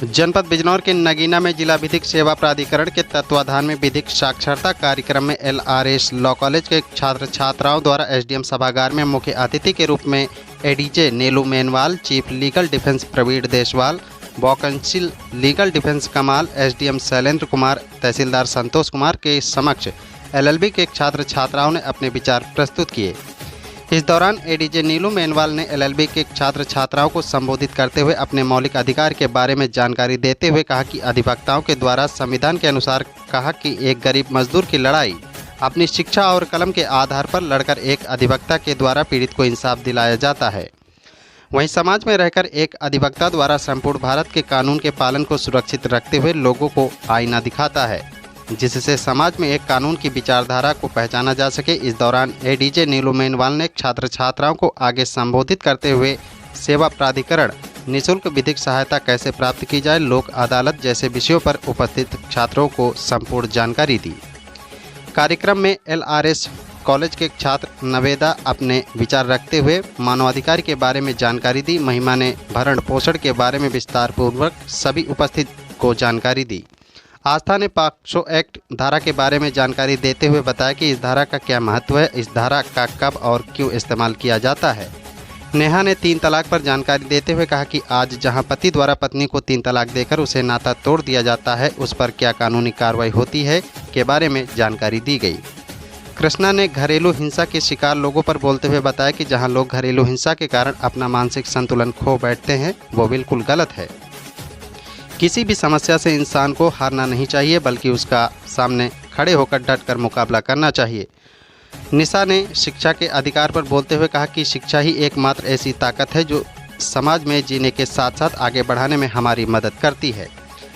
जनपद बिजनौर के नगीना में जिला विधिक सेवा प्राधिकरण के तत्वाधान में विधिक साक्षरता कार्यक्रम में LRS लॉ कॉलेज के छात्र छात्राओं द्वारा SDM सभागार में मुख्य अतिथि के रूप में ADJ Neelu Menwal, chief legal defence Praveen Deswal, बॉकंसिल legal defence Kamal, SDM Shailendra Kumar, tehsildar Santosh Kumar के समक्ष LLB के छात्र छात्राओं ने अपने विचार प्रस्तुत किए। इस दौरान ADJ नीलू मेनवाल ने LLB के छात्र छात्राओं को संबोधित करते हुए अपने मौलिक अधिकार के बारे में जानकारी देते हुए कहा कि अधिवक्ताओं के द्वारा संविधान के अनुसार कहा कि एक गरीब मजदूर की लड़ाई अपनी शिक्षा और कलम के आधार पर लड़कर एक अधिवक्ता के द्वारा पीड़ित को इंसाफ दिलाया जाता है। वहीं समाज में रहकर एक अधिवक्ता द्वारा संपूर्ण भारत के कानून के पालन को सुरक्षित रखते हुए लोगों को आईना दिखाता है, जिससे समाज में एक कानून की विचारधारा को पहचाना जा सके। इस दौरान ADJ नीलू मेनवाल ने छात्र छात्राओं को आगे संबोधित करते हुए सेवा प्राधिकरण, निःशुल्क विधिक सहायता कैसे प्राप्त की जाए, लोक अदालत जैसे विषयों पर उपस्थित छात्रों को संपूर्ण जानकारी दी। कार्यक्रम में LRS कॉलेज के छात्र नवेदा अपने विचार रखते हुए मानवाधिकार के बारे में जानकारी दी। महिमा ने भरण पोषण के बारे में विस्तार पूर्वक सभी उपस्थित को जानकारी दी। आस्था ने पॉक्सो एक्ट धारा के बारे में जानकारी देते हुए बताया कि इस धारा का क्या महत्व है, इस धारा का कब और क्यों इस्तेमाल किया जाता है। नेहा ने 3 तलाक पर जानकारी देते हुए कहा कि आज जहां पति द्वारा पत्नी को 3 तलाक देकर उसे नाता तोड़ दिया जाता है, उस पर क्या कानूनी कार्रवाई होती है के बारे में जानकारी दी गई। कृष्णा ने घरेलू हिंसा के शिकार लोगों पर बोलते हुए बताया कि जहां लोग घरेलू हिंसा के कारण अपना मानसिक संतुलन खो बैठते हैं, वो बिल्कुल गलत है। किसी भी समस्या से इंसान को हारना नहीं चाहिए, बल्कि उसका सामने खड़े होकर डटकर मुकाबला करना चाहिए। निशा ने शिक्षा के अधिकार पर बोलते हुए कहा कि शिक्षा ही एकमात्र ऐसी ताकत है जो समाज में जीने के साथ साथ आगे बढ़ाने में हमारी मदद करती है।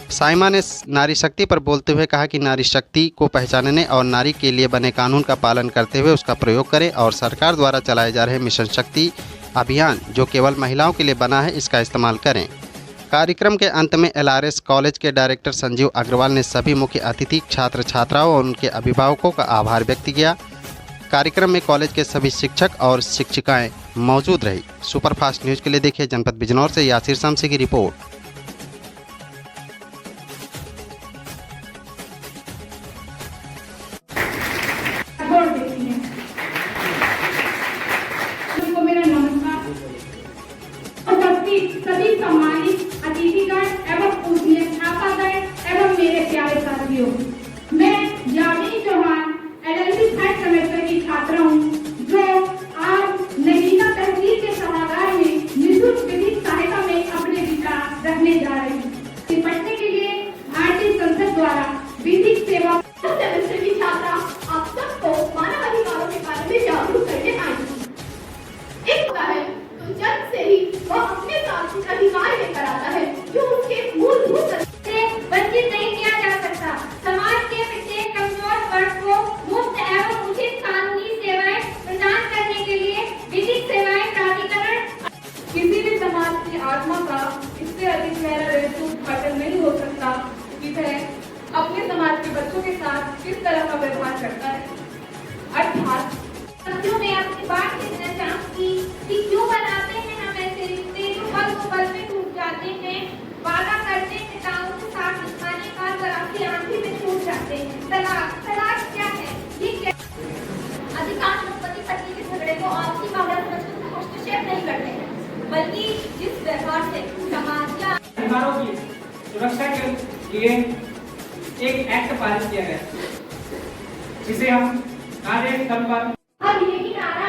साइमा ने नारी शक्ति पर बोलते हुए कहा कि नारी शक्ति को पहचानने और नारी के लिए बने कानून का पालन करते हुए उसका प्रयोग करें और सरकार द्वारा चलाए जा रहे मिशन शक्ति अभियान जो केवल महिलाओं के लिए बना है, इसका इस्तेमाल करें। कार्यक्रम के अंत में LRS कॉलेज के डायरेक्टर संजीव अग्रवाल ने सभी मुख्य अतिथि, छात्र छात्राओं और उनके अभिभावकों का आभार व्यक्त किया। कार्यक्रम में कॉलेज के सभी शिक्षक और शिक्षिकाएं मौजूद रही। सुपरफास्ट न्यूज़ के लिए देखिए जनपद बिजनौर से यासिर शमसी की रिपोर्ट। सभी सम्मानित अतिथिगण एवं पूजनीय छात्रागण एवं मेरे प्यारे साथियों, मैं Yamini Chauhan LLB third semester की छात्रा हूँ, जो आज नगीना तहसील के सभागार में निःशुल्क विधिक सहायता में अपने विचार रखने जा रही हूँ। निपटने के लिए भारतीय संसद द्वारा विधिक सेवा सेमेस्टर की छात्रा आप सबको मानव अधिकारों के बारे में जागरूक करने आई हूँ। तो जब से ही वह अपने साथ कुछ अधिकार लेकर आता है जो उसके मूलभूत से वंचित नहीं किया जा सकता। समाज के प्रत्येक कमजोर वर्ग को मुफ्त एवं उचित कानूनी सेवाएं प्रदान करने के लिए विधिक सेवाएं प्राधिकरण किसी भी समाज की आत्मा का इससे अधिक गहरा रहस्य उद्घाटन नहीं हो सकता कि वह अपने समाज के बच्चों के साथ किस तरह का व्यवहार करता है। अर्थात मैं आपसे बात करना चाहूंगी कि क्यों बनाते हैं हम ऐसे रिश्ते जो पल को पल में टूट जाते हैं। वादा करते हैं पिताओं के साथ निभाने का जरा सी आंखी में छूट जाते हैं। तलाक क्या है? ये क्या? अधिकांश लोग पति पत्नी के झगड़े को आपसी मामला समझकर उसमें हस्तक्षेप नहीं करते हैं, बल्कि जिस व्यवहार से समाज या अधिकारों की सुरक्षा के लिए एक एक्ट पारित किया गया, जिसे हम आज एक कल अब यही नारा